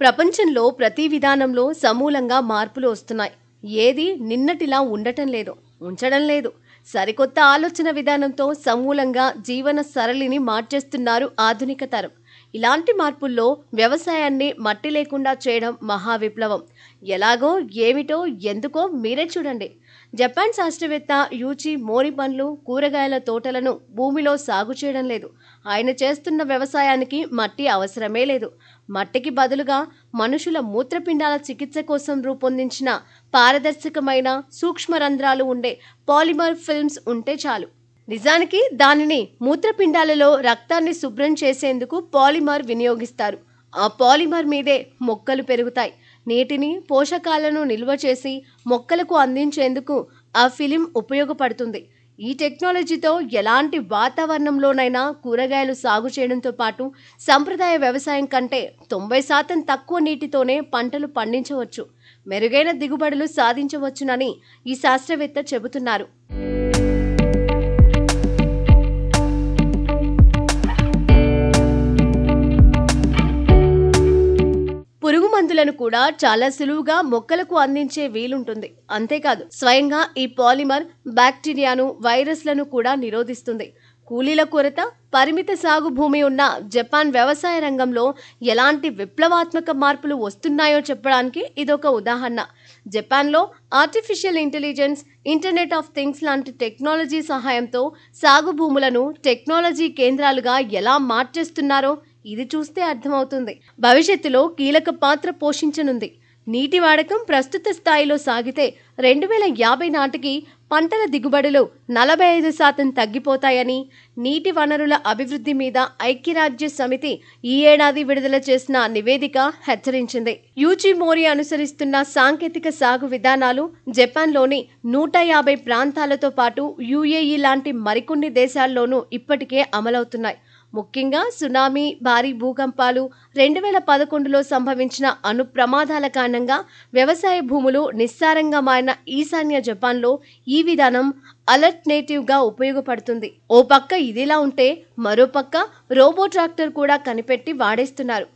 ప్రపంచంలో ప్రతి విధానంలో సమూలంగా మార్పులు వస్తున్నాయి. ఏది నిన్నటిలా ఉండటం లేదు, ఉంచడం లేదు. సరికొత్త ఆలోచన విధానంతో సమూలంగా జీవన సరళిని మార్చేస్తున్నారు ఆధునిక తరం. ఇలాంటి మార్పుల్లో వ్యవసాయాన్ని మట్టి లేకుండా చేయడం మహా విప్లవం. ఎలాగో, ఏమిటో, ఎందుకో మీరే చూడండి. జపాన్ శాస్త్రవేత్త యూచి మోరి పండ్లు, కూరగాయల తోటలను భూమిలో సాగు చేయడం లేదు. ఆయన చేస్తున్న వ్యవసాయానికి మట్టి అవసరమే లేదు. మట్టికి బదులుగా మనుషుల మూత్రపిండాల చికిత్స కోసం రూపొందించిన పారదర్శకమైన సూక్ష్మ రంధ్రాలు ఉండే పాలిమర్ ఫిల్మ్స్ ఉంటే చాలు. నిజానికి దానిని మూత్రపిండాలలో రక్తాన్ని శుభ్రం చేసేందుకు పాలిమర్ వినియోగిస్తారు. ఆ పాలిమర్ మీదే మొక్కలు పెరుగుతాయి. నీటిని, పోషకాలను నిల్వ చేసి మొక్కలకు అందించేందుకు ఆ ఫిలిం ఉపయోగపడుతుంది. ఈ టెక్నాలజీతో ఎలాంటి వాతావరణంలోనైనా కూరగాయలు సాగు చేయడంతో పాటు సంప్రదాయ వ్యవసాయం కంటే 90% తక్కువ నీటితోనే పంటలు పండించవచ్చు, మెరుగైన దిగుబడులు సాధించవచ్చునని ఈ శాస్త్రవేత్త చెబుతున్నారు. పురుగు మందులను కూడా చాలా సులువుగా మొక్కలకు అందించే వీలుంటుంది. అంతేకాదు, స్వయంగా ఈ పాలిమర్ బ్యాక్టీరియాను, వైరస్లను కూడా నిరోధిస్తుంది. కూలీల కొరత, పరిమిత సాగు భూమి ఉన్న జపాన్ వ్యవసాయ రంగంలో ఎలాంటి విప్లవాత్మక మార్పులు వస్తున్నాయో చెప్పడానికి ఇదొక ఉదాహరణ. జపాన్లో artificial intelligence, internet of things లాంటి టెక్నాలజీ సహాయంతో సాగు భూములను టెక్నాలజీ కేంద్రాలుగా ఎలా మార్చేస్తున్నారో ఇది చూస్తే అర్థమవుతుంది. భవిష్యత్తులో కీలక పాత్ర పోషించనుంది. నీటి వాడకం ప్రస్తుత స్థాయిలో సాగితే 2050 నాటికి పంటల దిగుబడులు 45% తగ్గిపోతాయని నీటి వనరుల అభివృద్ధి మీద ఐక్యరాజ్య సమితి ఈ ఏడాది విడుదల చేసిన నివేదిక హెచ్చరించింది. యూచి మోరి అనుసరిస్తున్న సాంకేతిక సాగు విధానాలు జపాన్లోని 150 ప్రాంతాలతో పాటు UAE లాంటి మరికొన్ని దేశాల్లోనూ ఇప్పటికే అమలవుతున్నాయి. ముఖ్యంగా సునామీ, భారీ భూకంపాలు, 2011లో సంభవించిన అణు ప్రమాదాల కారణంగా వ్యవసాయ భూములు నిస్సారంగా మారిన ఈశాన్య జపాన్లో ఈ విధానం అల్టర్నేటివ్గా ఉపయోగపడుతుంది. ఓ పక్క ఇదిలా ఉంటే మరో పక్క రోబో ట్రాక్టర్ కూడా కనిపెట్టి వాడేస్తున్నారు.